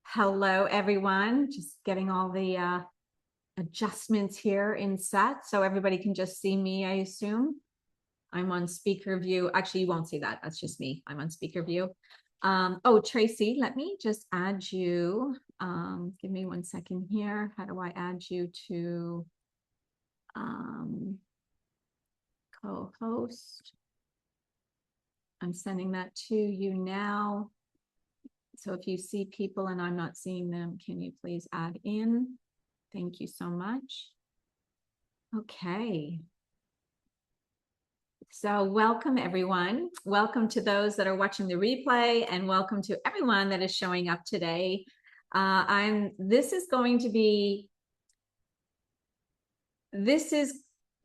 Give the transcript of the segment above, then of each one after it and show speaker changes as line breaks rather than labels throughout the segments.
Hello, everyone. Just getting all the adjustments here in set so everybody can just see me, I assume. I'm on speaker view. Actually, you won't see that. That's just me. I'm on speaker view. Oh, Tracy, let me just add you. Give me 1 second here. How do I add you to co-host? I'm sending that to you now. So if you see people and I'm not seeing them, can you please add in? Thank you so much. Okay. So welcome, everyone. Welcome to those that are watching the replay, and welcome to everyone that is showing up today. This is the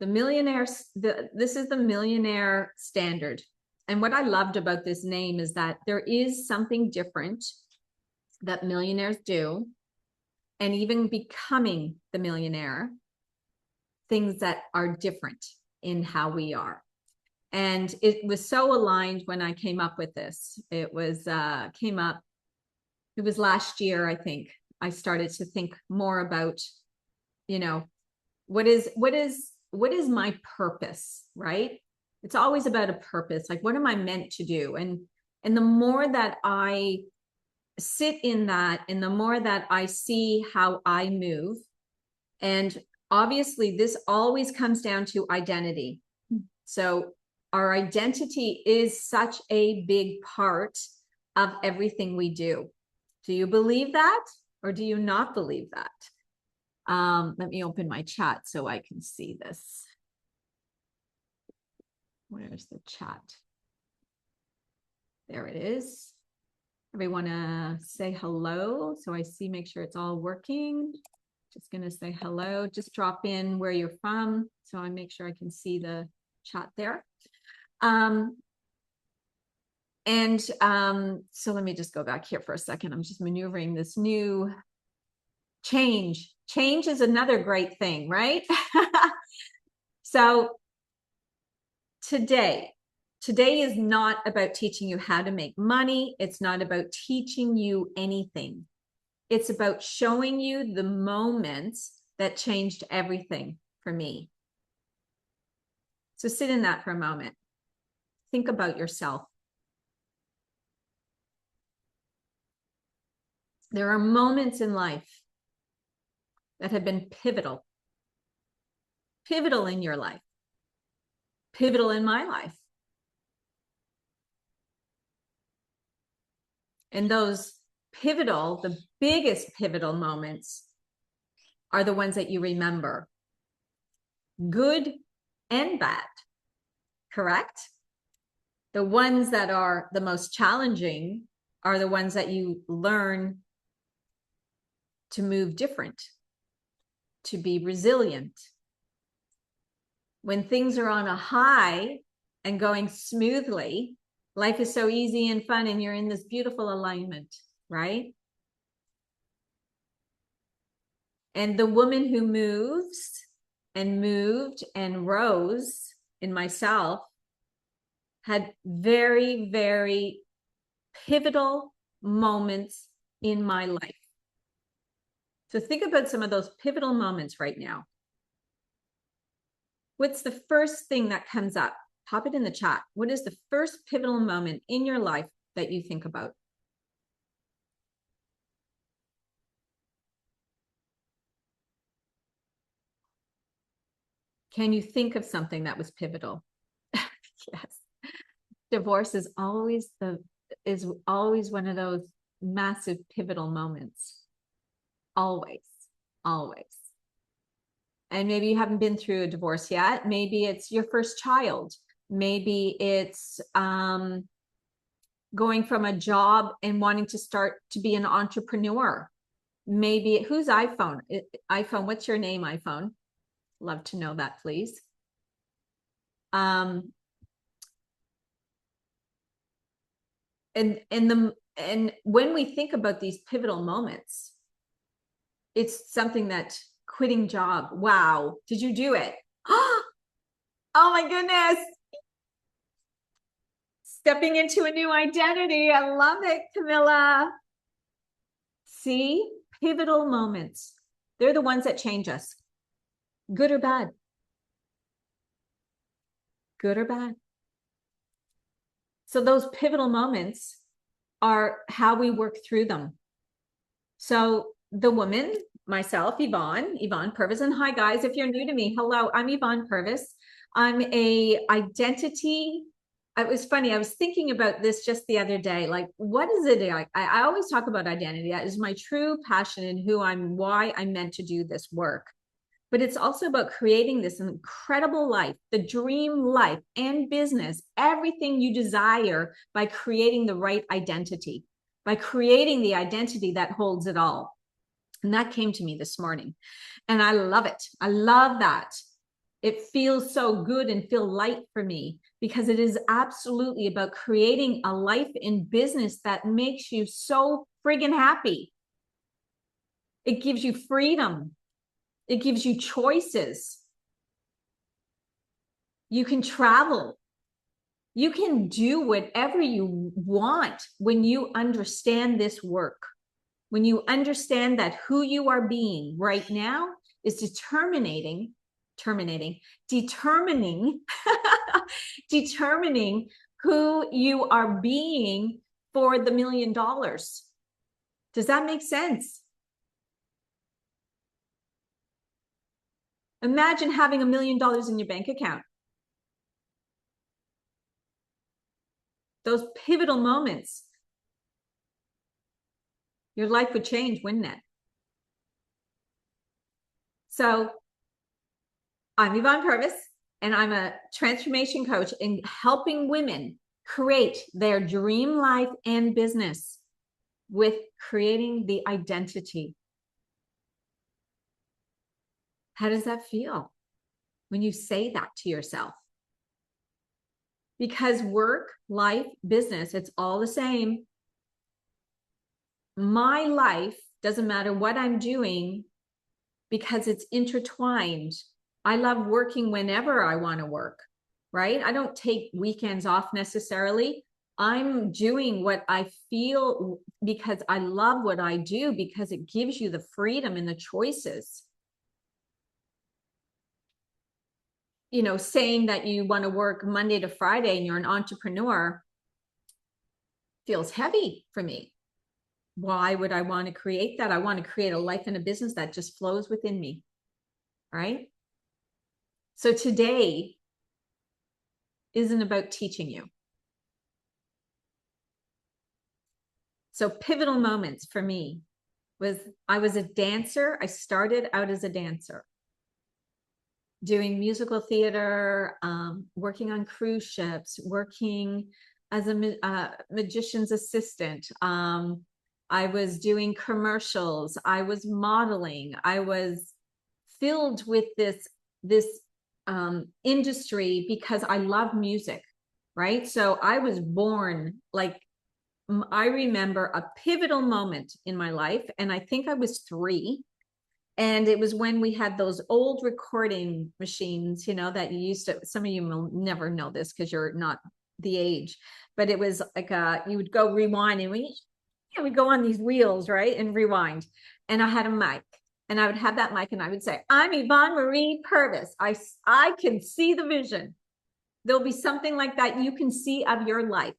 Millionaire, this is the Millionaire Standard. And what I loved about this name is that there is something different that millionaires do, and even becoming the millionaire, things that are different in how we are. And it was so aligned when I came up with this. It was it was last year, I think, I started to think more about, what is my purpose, right? It's always about a purpose. Like, what am I meant to do? And the more that I sit in that, and the more that I see how I move, and obviously this always comes down to identity. So our identity is such a big part of everything we do. Do you believe that, or do you not believe that? Let me open my chat so I can see this. Where's the chat? There it is. Everyone say hello. So I see, make sure it's all working. Just going to say hello. Just drop in where you're from, so I make sure I can see the chat there. So let me just go back here for a second. I'm just maneuvering this new change. Change is another great thing, right? So today is not about teaching you how to make money. It's not about teaching you anything. It's about showing you the moments that changed everything for me. So sit in that for a moment. Think about yourself. There are moments in life that have been pivotal in your life, pivotal in my life. And those the biggest pivotal moments are the ones that you remember, good and bad, correct? The ones that are the most challenging are the ones that you learn to move different, to be resilient. When things are on a high and going smoothly, life is so easy and fun, and you're in this beautiful alignment, right? And the woman who moves and moved and rose in myself had very, very pivotal moments in my life. So think about some of those pivotal moments right now. What's the first thing that comes up? Pop it in the chat. What is the first pivotal moment in your life that you think about? Can you think of something that was pivotal? Yes. Divorce is always one of those massive pivotal moments. Always. And maybe you haven't been through a divorce yet. Maybe it's your first child. Maybe it's going from a job and wanting to start to be an entrepreneur. Maybe whose iPhone? What's your name, iPhone? Love to know that, please. And when we think about these pivotal moments, it's something that quitting job. Wow, did you do it? Oh my goodness. Stepping into a new identity. I love it, Camilla. See, pivotal moments. They're the ones that change us. Good or bad. Good or bad. So those pivotal moments are how we work through them. So the woman, myself, Yvonne Purvis, and hi guys, if you're new to me, hello, I'm Yvonne Purvis. I'm a identity. It was funny. I was thinking about this just the other day. Like, what is it? I always talk about identity. That is my true passion and who I'm, why I'm meant to do this work. But it's also about creating this incredible life, the dream life and business, everything you desire by creating the right identity, by creating the identity that holds it all. And that came to me this morning. And I love it. I love that. It feels so good and feel light for me because it is absolutely about creating a life in business that makes you so friggin' happy. It gives you freedom. It gives you choices. You can travel. You can do whatever you want when you understand this work. When you understand that who you are being right now is determining who you are being for the $1 million. Does that make sense? Imagine having $1 million in your bank account. Those pivotal moments, your life would change, wouldn't it? So I'm Yvonne Purvis, and I'm a transformation coach in helping women create their dream life and business with creating the identity. How does that feel when you say that to yourself? Because work, life, business, it's all the same. My life doesn't matter what I'm doing because it's intertwined. I love working whenever I want to work, right? I don't take weekends off necessarily. I'm doing what I feel because I love what I do, because it gives you the freedom and the choices. You know, saying that you want to work Monday to Friday and you're an entrepreneur feels heavy for me. Why would I want to create that? I want to create a life and a business that just flows within me, right? So today isn't about teaching you. So pivotal moments for me was I was a dancer. I started out as a dancer, doing musical theater, working on cruise ships, working as a magician's assistant. I was doing commercials. I was modeling. I was filled with this industry because I love music, right? So I was born, like, I remember a pivotal moment in my life, and I think I was 3. And it was when we had those old recording machines, you know, that you used to, some of you will never know this because you're not the age, but it was like you would go rewind and we'd go on these wheels, right? And rewind. And I had a mic, and I would have that mic and I would say, I'm Yvonne Marie Purvis. I can see the vision. There'll be something like that you can see of your life.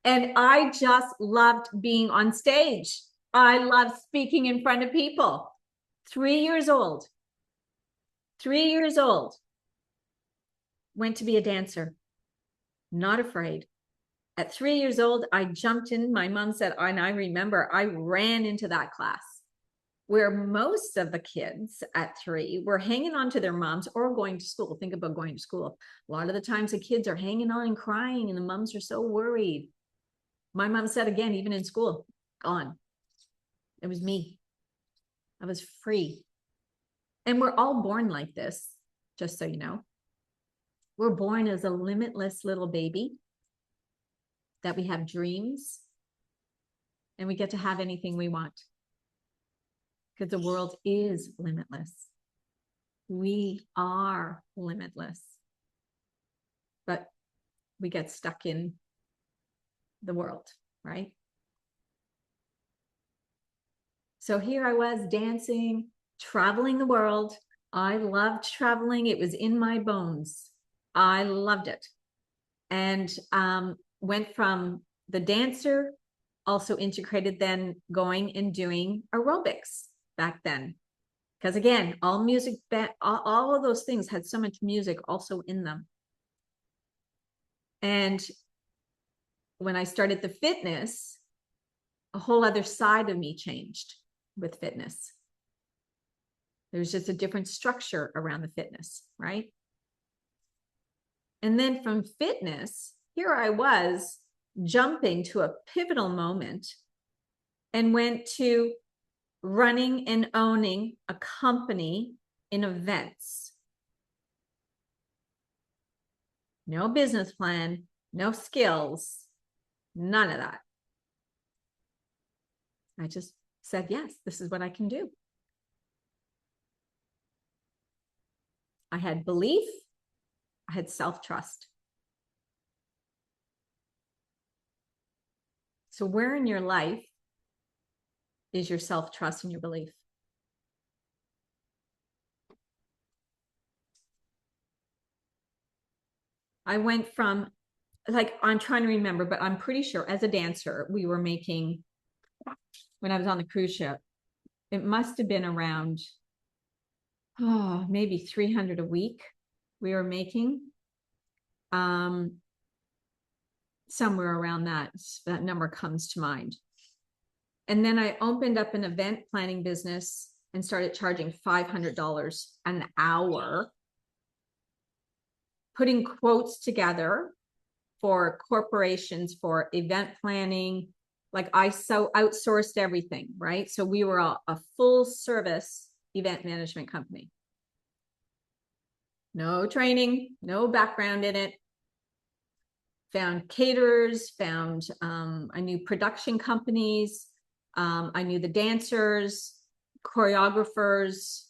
And I just loved being on stage. I love speaking in front of people. 3 years old, 3 years old, went to be a dancer, not afraid. At 3 years old, I jumped in. My mom said, and I remember I ran into that class where most of the kids at 3 were hanging on to their moms or going to school. Think about going to school. A lot of the times the kids are hanging on and crying and the moms are so worried. My mom said, again, even in school, gone. It was me. I was free. And we're all born like this, just so you know. We're born as a limitless little baby, that we have dreams, and we get to have anything we want. Because the world is limitless. We are limitless. But we get stuck in the world, right? So here I was dancing, traveling the world. I loved traveling. It was in my bones. I loved it. And went from the dancer, also integrated then going and doing aerobics back then. Because again, all music, all of those things had so much music also in them. And when I started the fitness, a whole other side of me changed with fitness. There's just a different structure around the fitness, right? And then from fitness, here I was jumping to a pivotal moment and went to running and owning a company in events. No business plan, no skills, none of that. I just said, yes, this is what I can do. I had belief, I had self-trust. So where in your life is your self-trust and your belief? I went from, like, I'm trying to remember, but I'm pretty sure as a dancer, we were making, when I was on the cruise ship, it must have been around, maybe 300 a week we were making. Somewhere around that number comes to mind. And then I opened up an event planning business and started charging $500 an hour, putting quotes together for corporations for event planning. Like I so outsourced everything, right? So we were a full service event management company. No training, no background in it. Found caterers, I knew production companies. I knew the dancers, choreographers.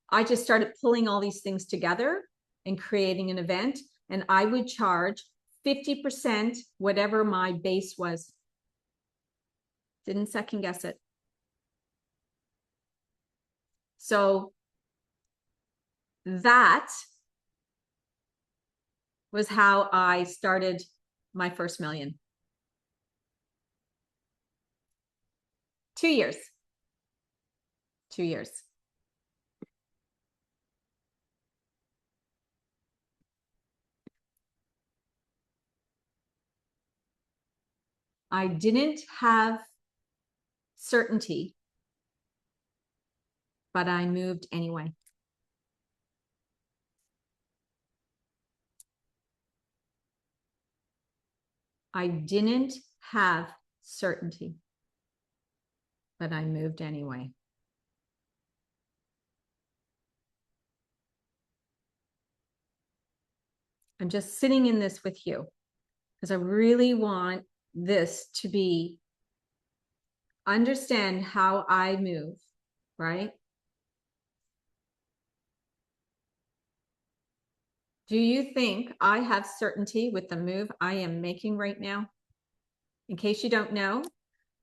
I just started pulling all these things together and creating an event. And I would charge 50% whatever my base was. Didn't second guess it. So that was how I started my first million. 2 years. 2 years. I didn't have certainty, but I moved anyway. I didn't have certainty, but I moved anyway. I'm just sitting in this with you because I really want this to be, understand how I move, right? Do you think I have certainty with the move I am making right now? In case you don't know,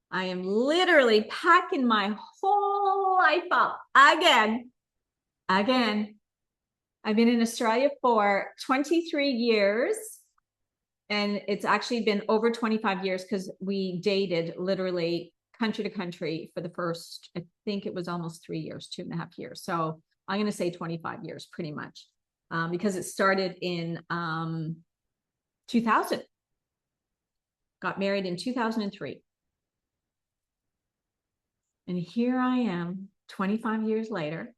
I am literally packing my whole life up again. I've been in Australia for 23 years. And it's actually been over 25 years because we dated literally country to country for the first, I think it was almost 3 years, 2.5 years. So I'm going to say 25 years pretty much, because it started in 2000. Got married in 2003. And here I am 25 years later.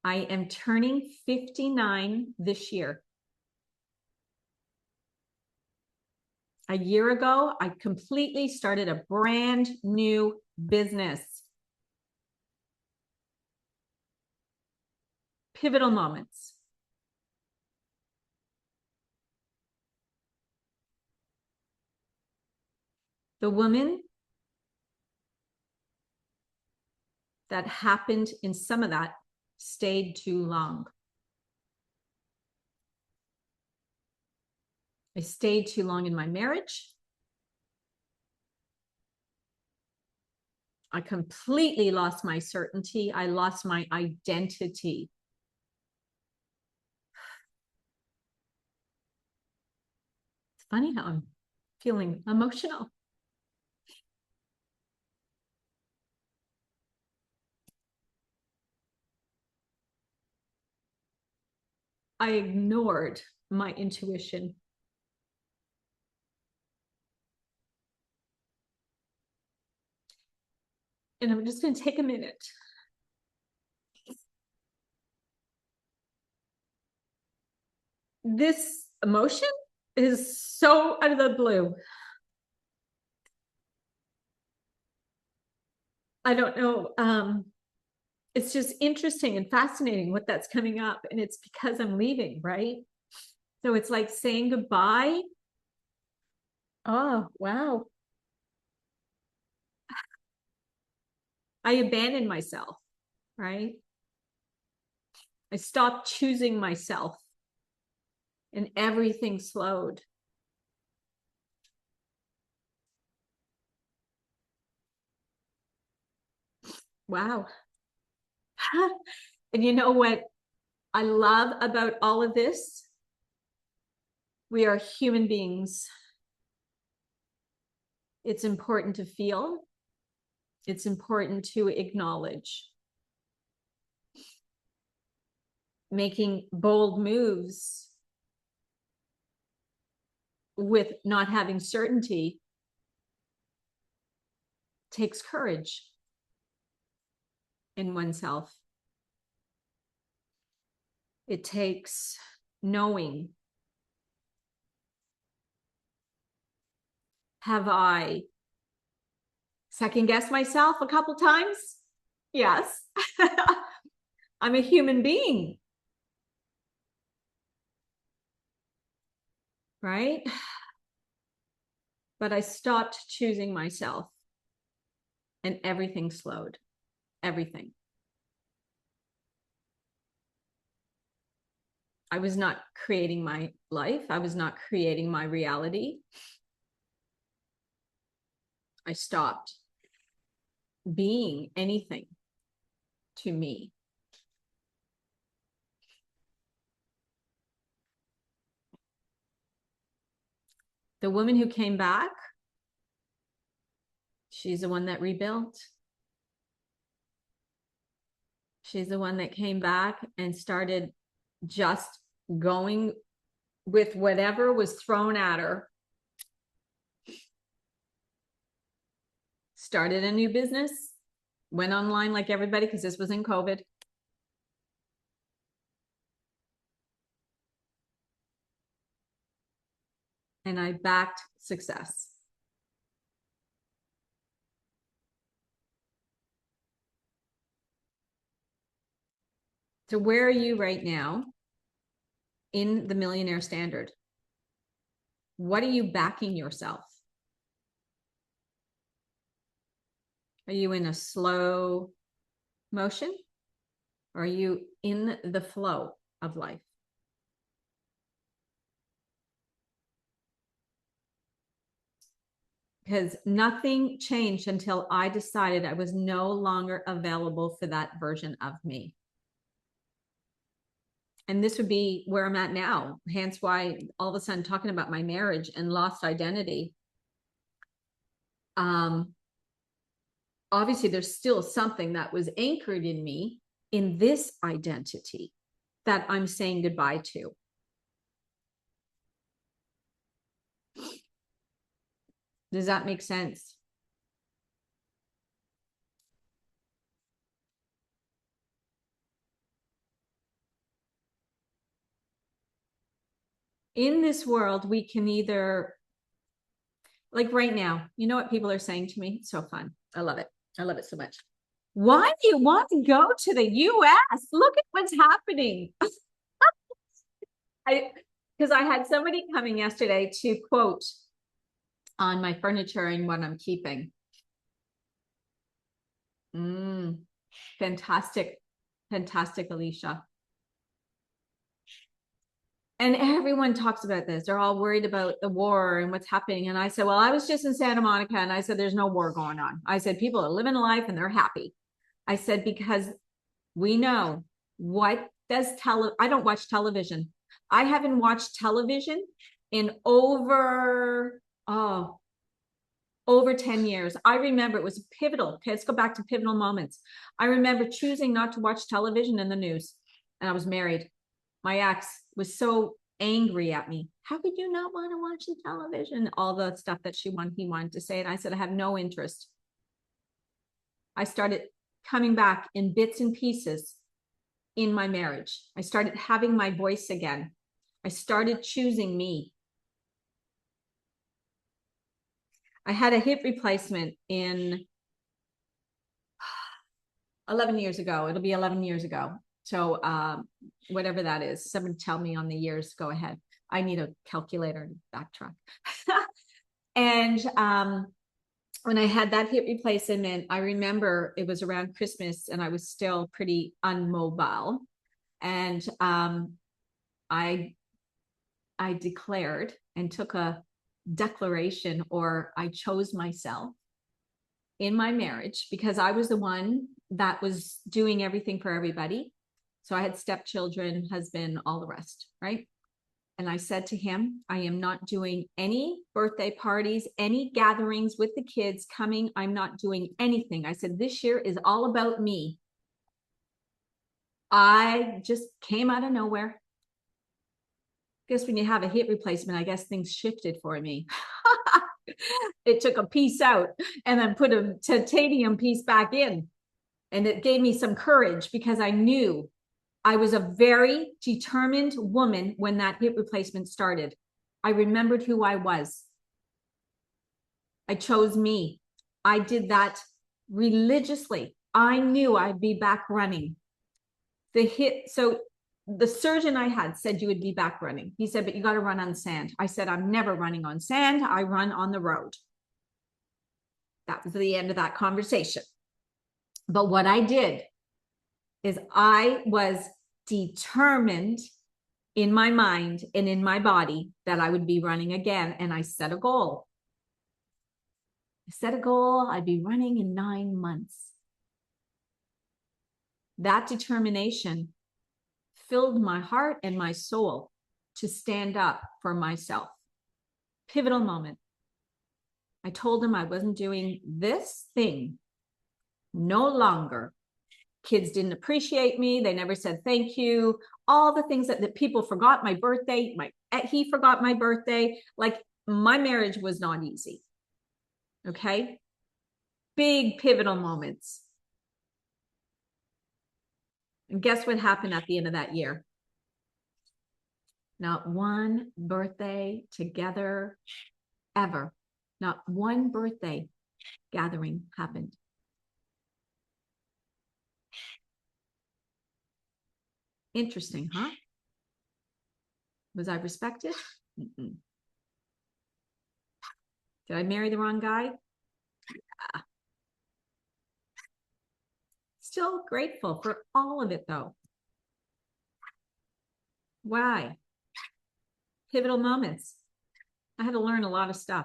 I am turning 59 this year. A year ago, I completely started a brand new business. Pivotal moments. The woman that happened in some of that stayed too long. I stayed too long in my marriage. I completely lost my certainty. I lost my identity. It's funny how I'm feeling emotional. I ignored my intuition. And I'm just going to take a minute. This emotion is so out of the blue. I don't know. It's just interesting and fascinating what that's coming up. And it's because I'm leaving, right? So it's like saying goodbye. Oh, wow. I abandoned myself, right? I stopped choosing myself and everything slowed. Wow. And you know what I love about all of this? We are human beings. It's important to feel. It's important to acknowledge. Making bold moves with not having certainty takes courage in oneself. It takes knowing, have I second guessed myself a couple times? Yes. I'm a human being, right? But I stopped choosing myself and everything slowed. Everything. I was not creating my life. I was not creating my reality. I stopped being anything to me. The woman who came back, she's the one that rebuilt. She's the one that came back and started just going with whatever was thrown at her. Started a new business, went online like everybody because this was in COVID. And I backed success. So where are you right now in the Millionaire Standard? What are you backing yourself? Are you in a slow motion? Or are you in the flow of life? Because nothing changed until I decided I was no longer available for that version of me. And this would be where I'm at now. Hence why all of a sudden talking about my marriage and lost identity. Obviously there's still something that was anchored in me in this identity that I'm saying goodbye to. Does that make sense? In this world, we can either, like right now, you know what people are saying to me? It's so fun. I love it. I love it so much. Why do you want to go to the US? Look at what's happening. Because I had somebody coming yesterday to quote on my furniture and what I'm keeping. Fantastic, fantastic, Alicia. And everyone talks about this. They're all worried about the war and what's happening. And I said, well, I was just in Santa Monica and I said, there's no war going on. I said, people are living life and they're happy. I said, because we know what does I don't watch television. I haven't watched television in over 10 years. I remember it was pivotal. Okay, let's go back to pivotal moments. I remember choosing not to watch television in the news, and I was married. My ex was so angry at me. How could you not want to watch the television? All the stuff that he wanted to say. And I said, I have no interest. I started coming back in bits and pieces in my marriage. I started having my voice again. I started choosing me. I had a hip replacement in 11 years ago. It'll be 11 years ago. So whatever that is, someone tell me on the years, go ahead. I need a calculator to backtrack. And when I had that hip replacement, I remember it was around Christmas and I was still pretty unmobile. And I declared and took a declaration, or I chose myself in my marriage because I was the one that was doing everything for everybody. So I had stepchildren, husband, all the rest, right? And I said to him, I am not doing any birthday parties, any gatherings with the kids coming. I'm not doing anything. I said, this year is all about me. I just came out of nowhere. I guess when you have a hip replacement, I guess things shifted for me. It took a piece out and then put a titanium piece back in. And it gave me some courage because I knew I was a very determined woman when that hip replacement started. I remembered who I was. I chose me. I did that religiously. I knew I'd be back running. So the surgeon I had said you would be back running. He said, but you got to run on sand. I said, I'm never running on sand. I run on the road. That was the end of that conversation. But what I did is I was determined in my mind and in my body that I would be running again. And I set a goal. I'd be running in 9 months. That determination filled my heart and my soul to stand up for myself. Pivotal moment. I told him I wasn't doing this thing no longer. Kids didn't appreciate me. They never said thank you. All the things that people forgot my birthday. He forgot my birthday. Like, my marriage was not easy. Okay. Big pivotal moments. And guess what happened at the end of that year? Not one birthday together ever. Not one birthday gathering happened. Interesting, huh? Was I respected? Mm-mm. Did I marry the wrong guy? Yeah. Still grateful for all of it, though. Why? Pivotal moments. I had to learn a lot of stuff.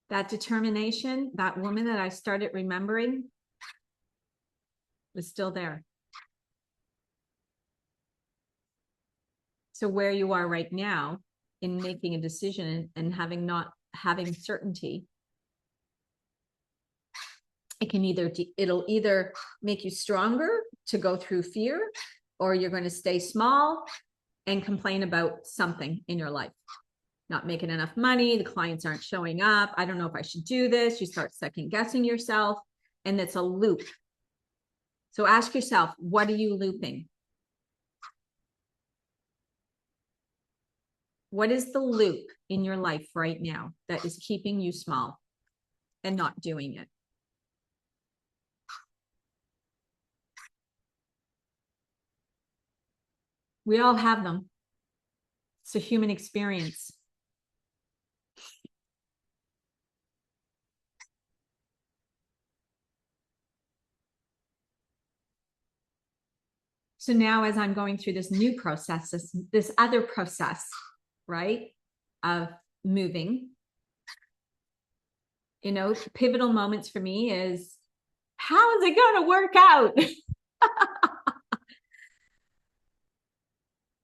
That determination, that woman that I started remembering was still there. So where you are right now in making a decision and not having certainty, it'll either make you stronger to go through fear, or you're going to stay small and complain about something in your life. Not making enough money, the clients aren't showing up, I don't know if I should do this. You start second guessing yourself, and it's a loop. So ask yourself, what are you looping? What is the loop in your life right now that is keeping you small and not doing it? We all have them. It's a human experience. So now as I'm going through this new process, this other process, right, of moving, you know, pivotal moments for me is, how is it going to work out?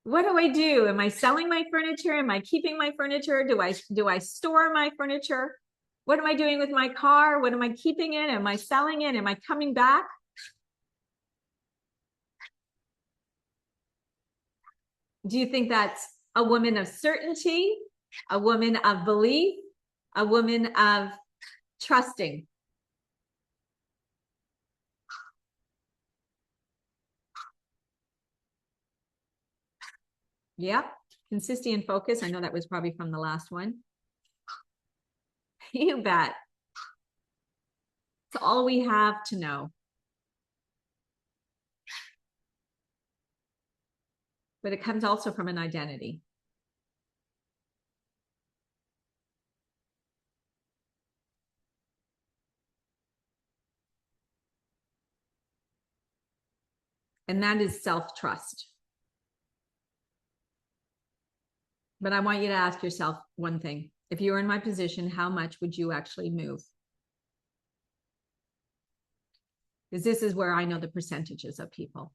What do I do? Am I selling my furniture? Am I keeping my furniture? Do I store my furniture? What am I doing with my car? What am I keeping it? Am I selling it? Am I coming back? Do you think that's a woman of certainty, a woman of belief, a woman of trusting? Yep. Consistency and focus. I know that was probably from the last one. You bet. It's all we have to know. But it comes also from an identity. And that is self-trust. But I want you to ask yourself one thing. If you were in my position, how much would you actually move? Because this is where I know the percentages of people.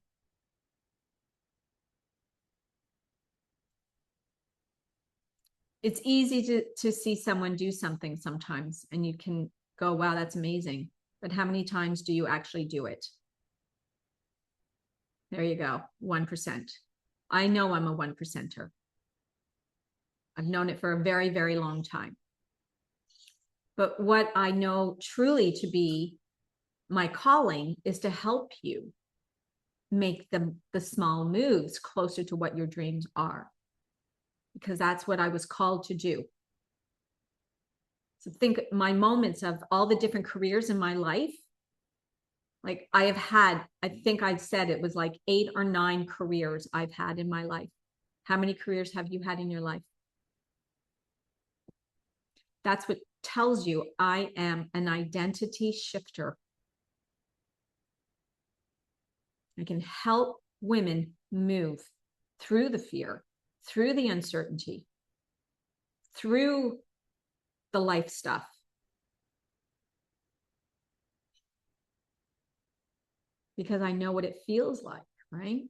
It's easy to see someone do something sometimes, and you can go, wow, that's amazing. But how many times do you actually do it? There you go, 1%. I know I'm a 1%er. I've known it for a very, very long time. But what I know truly to be my calling is to help you make the small moves closer to what your dreams are, because that's what I was called to do. So think my moments of all the different careers in my life. Like I have had, I think I said it was like 8 or 9 careers I've had in my life. How many careers have you had in your life? That's what tells you I am an identity shifter. I can help women move through the fear, through the uncertainty, through the life stuff. Because I know what it feels like, right?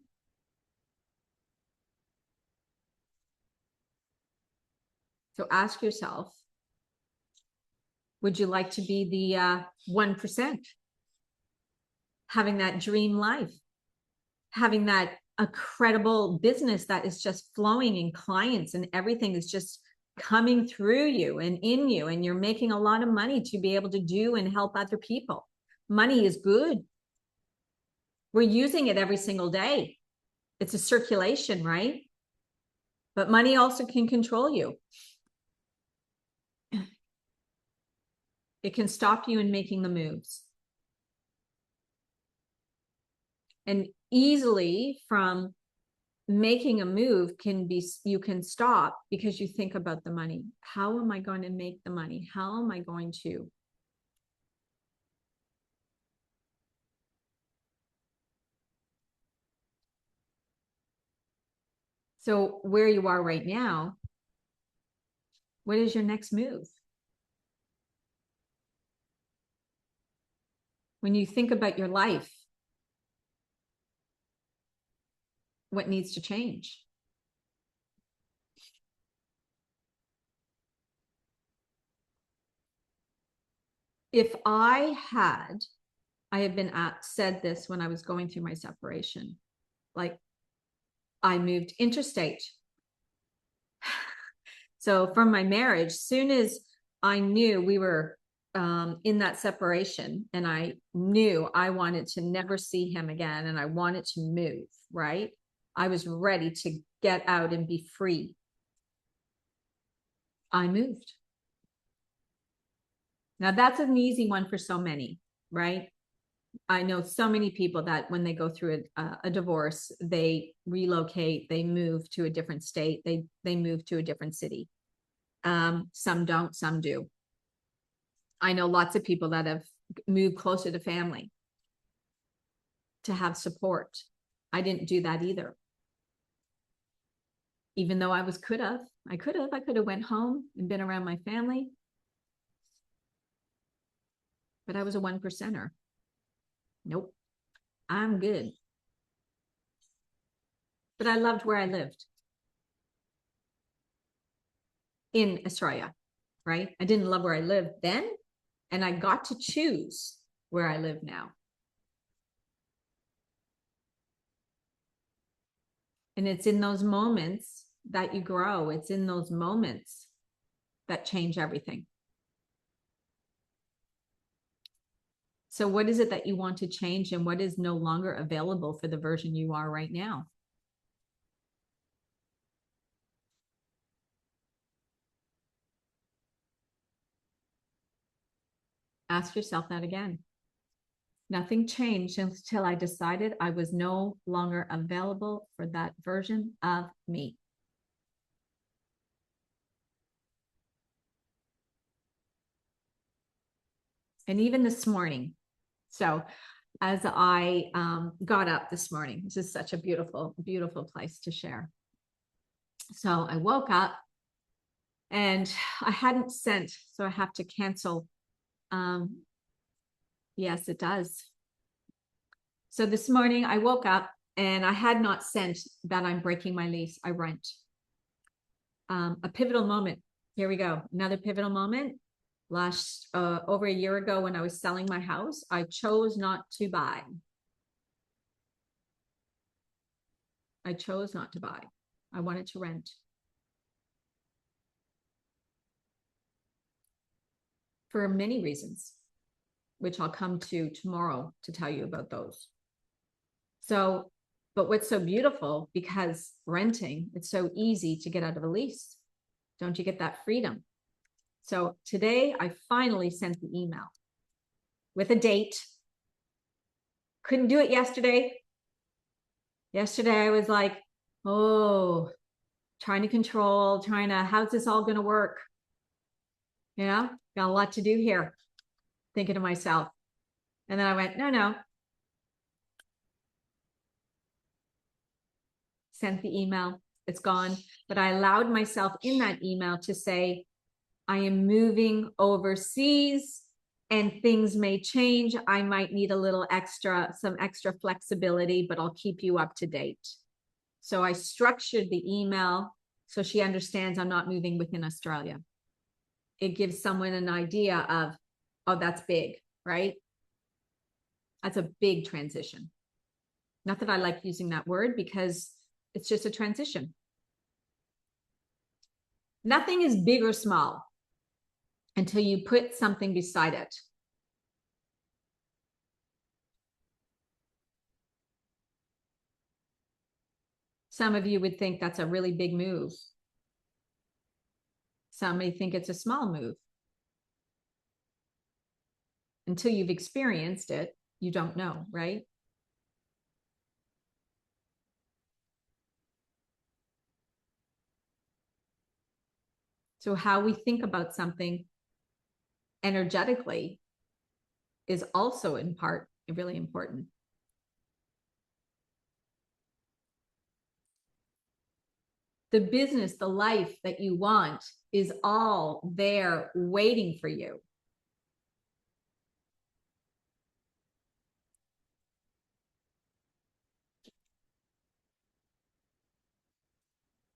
So ask yourself, would you like to be the 1%? Having that dream life, having that incredible business that is just flowing in clients and everything is just coming through you and in you, and you're making a lot of money to be able to do and help other people. Money is good. We're using it every single day. It's a circulation, right? But money also can control you. It can stop you in making the moves. And easily from making a move can be, you can stop because you think about the money. How am I going to make the money? How am I going to? So where you are right now, what is your next move? When you think about your life, what needs to change? If I have been said this when I was going through my separation, like I moved interstate. So from my marriage, soon as I knew we were in that separation, and I knew I wanted to never see him again, and I wanted to move, right? I was ready to get out and be free. I moved. Now that's an easy one for so many, right? I know so many people that when they go through a divorce, they relocate, they move to a different state, they move to a different city. Some don't, some do. I know lots of people that have moved closer to family to have support. I didn't do that either. Even though I could have went home and been around my family. But I was a 1%er. Nope, I'm good. But I loved where I lived in Australia, right? I didn't love where I lived then, and I got to choose where I live now. And it's in those moments that you grow. It's in those moments that change everything. So what is it that you want to change, and what is no longer available for the version you are right now? Ask yourself that again. Nothing changed until I decided I was no longer available for that version of me. And even this morning, so as I got up this morning, this is such a beautiful, beautiful place to share. So I woke up and I hadn't sent, so I have to cancel. Yes, it does. So this morning I woke up and I had not sent that I'm breaking my lease. I rent. A pivotal moment. Here we go. Another pivotal moment. Over a year ago, when I was selling my house, I chose not to buy. I chose not to buy. I wanted to rent. For many reasons, which I'll come to tomorrow to tell you about those. So, but what's so beautiful, because renting, it's so easy to get out of a lease. Don't you get that freedom? So today I finally sent the email with a date. Couldn't do it yesterday. Yesterday I was like, oh, trying to control, how's this all going to work? You know, got a lot to do here, thinking to myself. And then I went, no. Sent the email, it's gone. But I allowed myself in that email to say, I am moving overseas and things may change. I might need some extra flexibility, but I'll keep you up to date. So I structured the email so she understands I'm not moving within Australia. It gives someone an idea of, oh, that's big, right? That's a big transition. Not that I like using that word, because it's just a transition. Nothing is big or small until you put something beside it. Some of you would think that's a really big move. Some may think it's a small move. Until you've experienced it, you don't know, right? So how we think about something energetically is also in part really important. The business, the life that you want is all there waiting for you.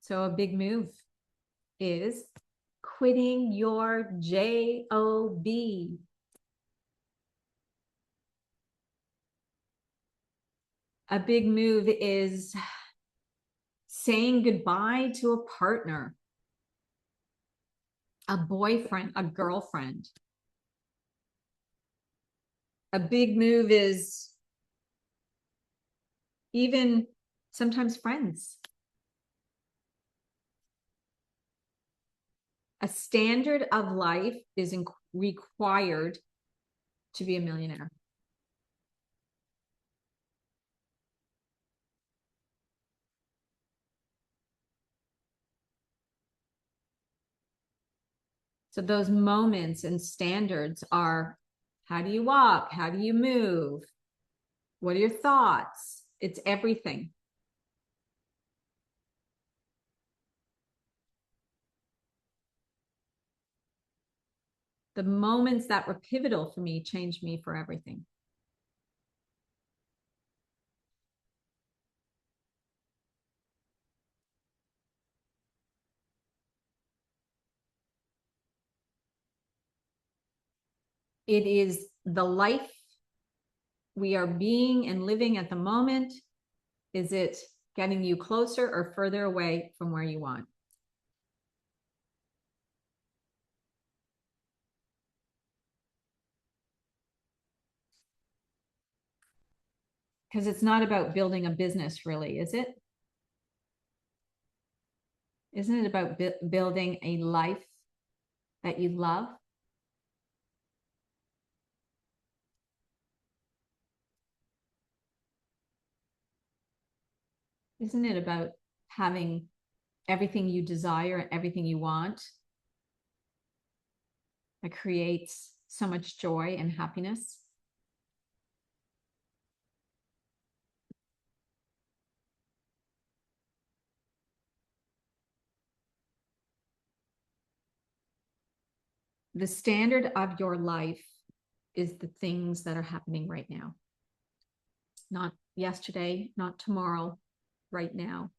So a big move is quitting your job. A big move is saying goodbye to a partner, a boyfriend, a girlfriend. A big move is even sometimes friends. A standard of life is required to be a millionaire. So those moments and standards are, how do you walk? How do you move? What are your thoughts? It's everything. The moments that were pivotal for me changed me for everything. It is the life we are being and living at the moment. Is it getting you closer or further away from where you want? Because it's not about building a business, really, is it? Isn't it about building a life that you love? Isn't it about having everything you desire, everything you want that creates so much joy and happiness? The standard of your life is the things that are happening right now. Not yesterday, not tomorrow, right now.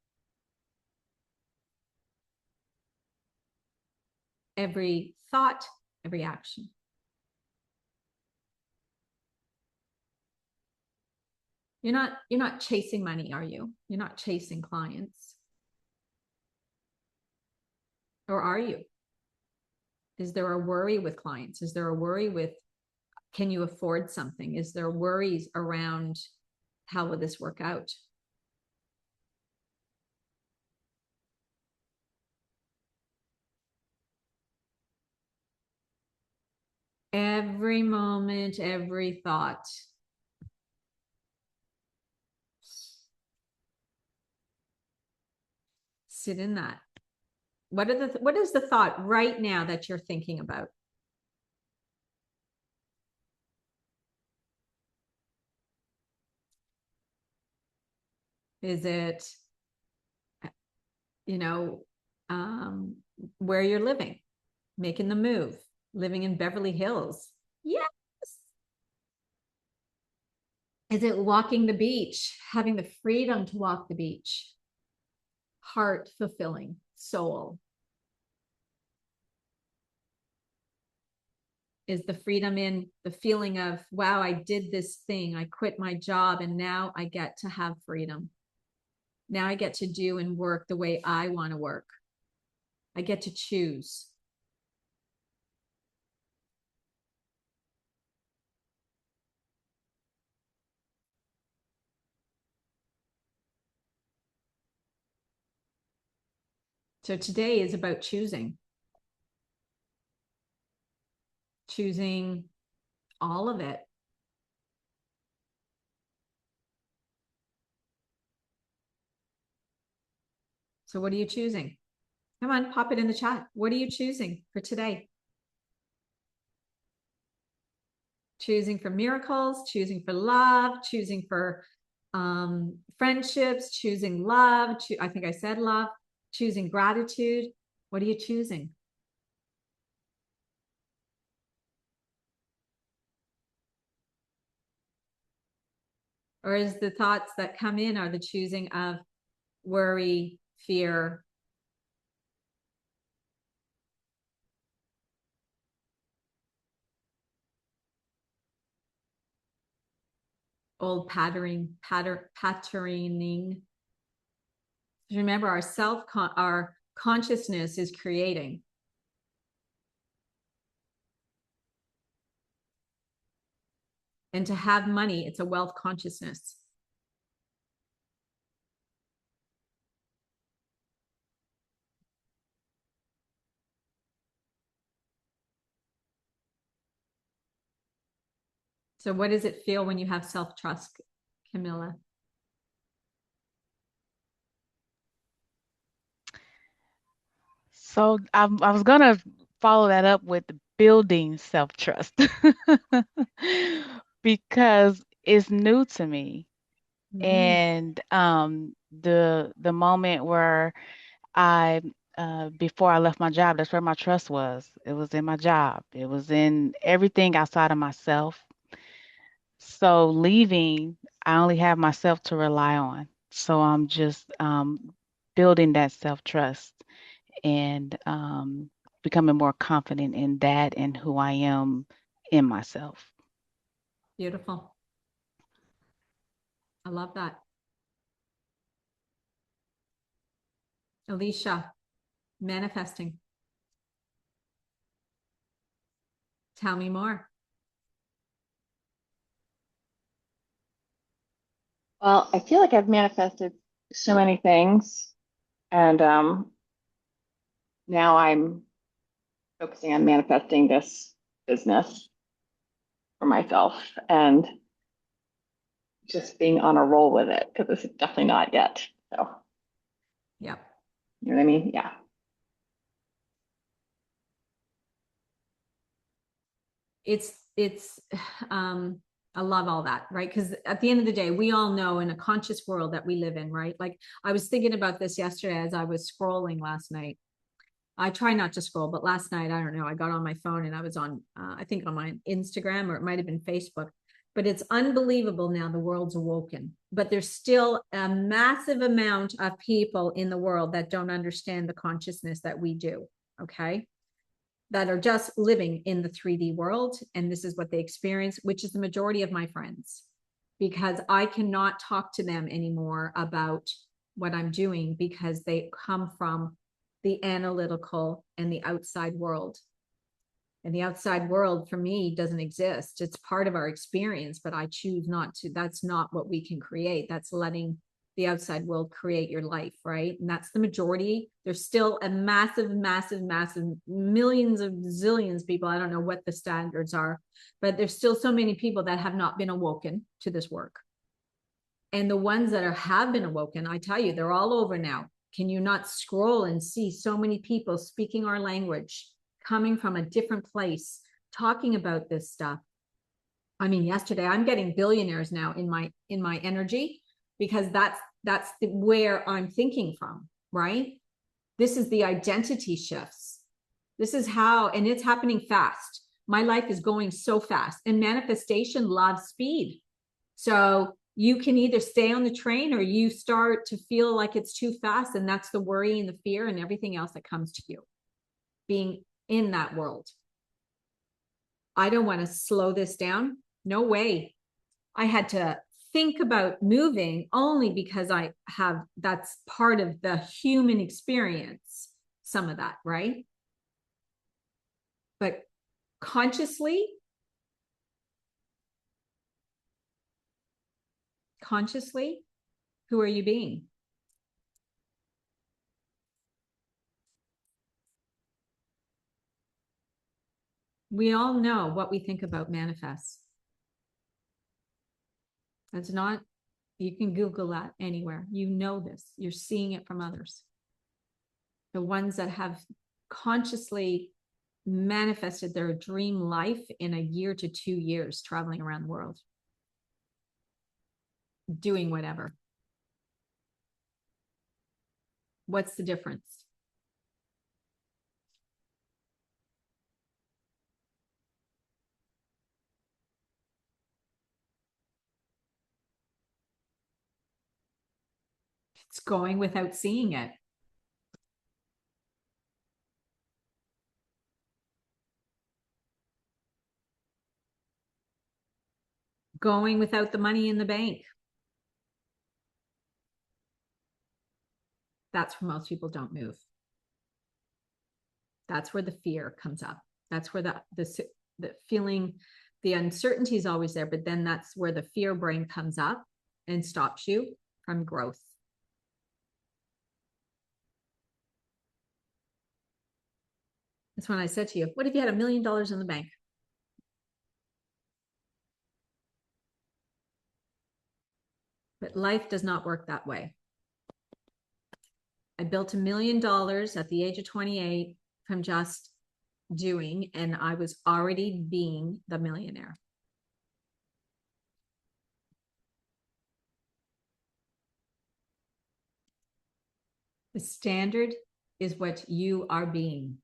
Every thought, every action. You're not chasing money, are you? You're not chasing clients. Or are you? Is there a worry with clients? Is there a worry with, can you afford something? Is there worries around how will this work out? Every moment, every thought. Sit in that. What is the thought right now that you're thinking about? Is it, you know, where you're living, making the move, living in Beverly Hills? Yes. Is it walking the beach, having the freedom to walk the beach? Heart fulfilling, soul. Is the freedom in the feeling of, wow, I did this thing, I quit my job, and now I get to have freedom. Now I get to do and work the way I want to work. I get to choose. So today is about choosing all of it. So what are you choosing? Come on, pop it in the chat. What are you choosing for today? Choosing for miracles, choosing for love, choosing for friendships, choosing love. I think I said love, choosing gratitude. What are you choosing? Or is the thoughts that come in are the choosing of worry, fear, old patterning. Remember, our consciousness is creating. And to have money, it's a wealth consciousness. So what does it feel when you have self-trust, Camilla?
So I was gonna follow that up with building self-trust because it's new to me.
Mm.
And the moment where I before I left my job. That's where my trust was. It was in my job. It was in everything outside of myself. So leaving, I only have myself to rely on. So I'm just building that self-trust and becoming more confident in that and who I am in myself.
Beautiful. I love that. Alicia, manifesting. Tell me more.
Well, I feel like I've manifested so many things, and now I'm focusing on manifesting this business for myself and just being on a roll with it because it's definitely not yet. So,
Yep.
you know what I mean? Yeah.
It's I love all that, right? Because at the end of the day, we all know in a conscious world that we live in, right? Like I was thinking about this yesterday as I was scrolling last night. I try not to scroll, but last night, I don't know, I got on my phone and I was on, I think on my Instagram, or it might have been Facebook. But it's unbelievable now the world's awoken. But there's still a massive amount of people in the world that don't understand the consciousness that we do. Okay. That are just living in the 3D world. And this is what they experience, which is the majority of my friends, because I cannot talk to them anymore about what I'm doing because they come from the analytical and the outside world. And the outside world for me doesn't exist. It's part of our experience, but I choose not to. That's not what we can create. That's letting the outside world create your life, right? And that's the majority. There's still a massive, massive, massive millions of zillions people. I don't know what the standards are, but there's still so many people that have not been awoken to this work. And the ones that have been awoken, I tell you, they're all over now. Can you not scroll and see so many people speaking our language, coming from a different place, talking about this stuff? I mean, yesterday I'm getting billionaires now in my energy, because that's where I'm thinking from, right? This is the identity shifts. This is how, and it's happening fast. My life is going so fast, and manifestation loves speed. So you can either stay on the train or you start to feel like it's too fast. And that's the worry and the fear and everything else that comes to you being in that world. I don't want to slow this down. No way. I had to think about moving only because that's part of the human experience, some of that, right? But consciously, who are you being? We all know what we think about manifests. That's not, you can Google that anywhere. You know this. You're seeing it from others. The ones that have consciously manifested their dream life in a year to 2 years, traveling around the world, doing whatever. What's the difference? It's going without seeing it. Going without the money in the bank. That's where most people don't move. That's where the fear comes up. That's where the feeling, the uncertainty is always there, but then that's where the fear brain comes up and stops you from growth. That's when I said to you, what if you had $1 million in the bank? But life does not work that way. I built $1 million at the age of 28 from just doing, and I was already being the millionaire. The standard is what you are being.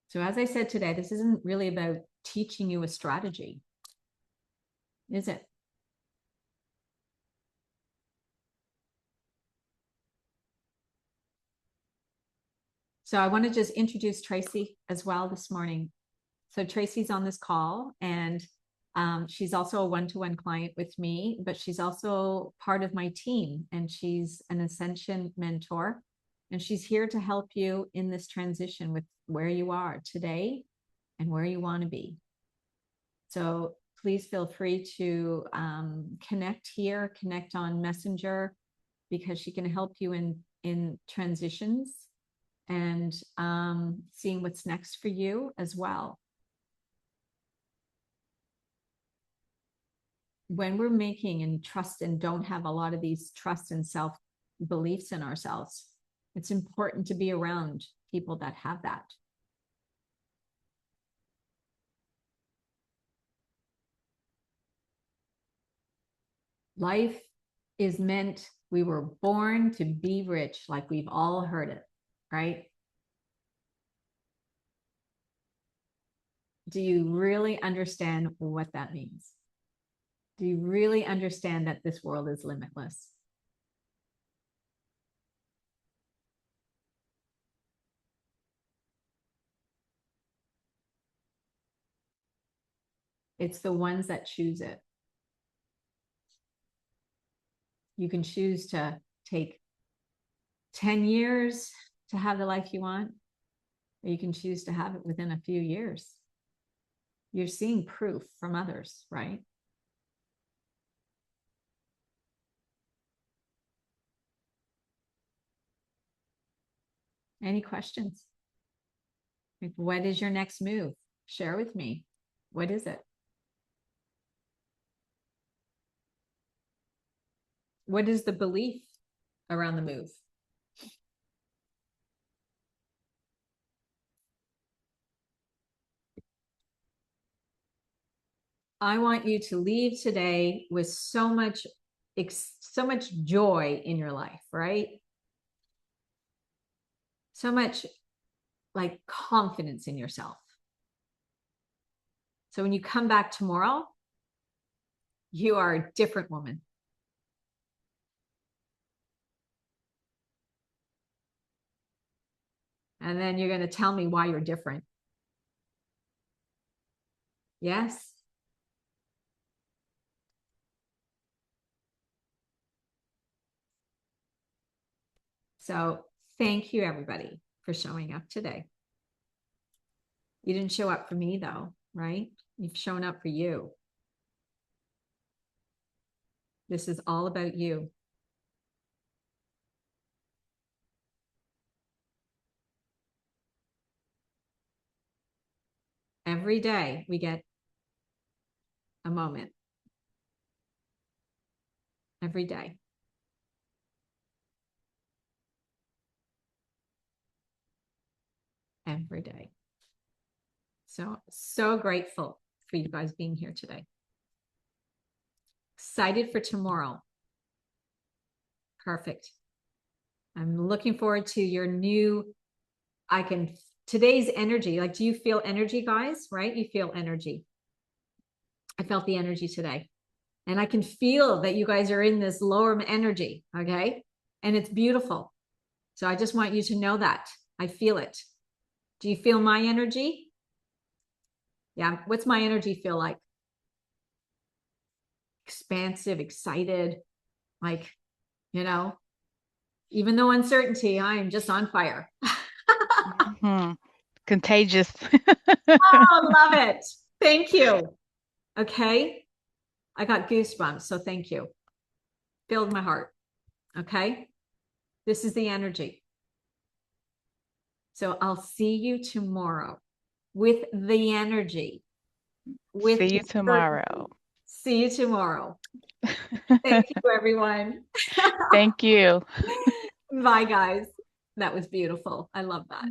So as I said today, this isn't really about teaching you a strategy, is it? So I want to just introduce Tracy as well this morning. So Tracy's on this call, and she's also a one-to-one client with me, but she's also part of my team, and she's an ascension mentor, and she's here to help you in this transition with where you are today and where you want to be. So please feel free to connect here, connect on Messenger, because she can help you in transitions and seeing what's next for you as well. When we're making and trust and don't have a lot of these trust and self beliefs in ourselves, it's important to be around people that have that. Life is meant, we were born to be rich, like we've all heard it, right? Do you really understand what that means? Do you really understand that this world is limitless? It's the ones that choose it. You can choose to take 10 years to have the life you want, or you can choose to have it within a few years. You're seeing proof from others, right? Any questions? Like, what is your next move? Share with me. What is it? What is the belief around the move? I want you to leave today with so much joy in your life, right? So much like confidence in yourself. So when you come back tomorrow, you are a different woman. And then you're going to tell me why you're different. Yes? So thank you, everybody, for showing up today. You didn't show up for me, though, right? You've shown up for you. This is all about you. Every day we get a moment. Every day. Every day. So grateful for you guys being here today. Excited for tomorrow. Perfect. I'm looking forward to your new, today's energy. Like, do you feel energy, guys? Right? You feel energy. I felt the energy today. And I can feel that you guys are in this lower energy. Okay. And it's beautiful. So I just want you to know that. I feel it. Do you feel my energy? Yeah. What's my energy feel like? Expansive, excited, like, even though uncertainty, I am just on fire.
Contagious.
Oh, love it. Thank you. Okay. I got goosebumps. So thank you. Filled my heart. Okay. This is the energy. So I'll see you tomorrow with the energy.
See you tomorrow.
See you tomorrow. Thank you, everyone.
Thank you.
Bye, guys. That was beautiful. I love that.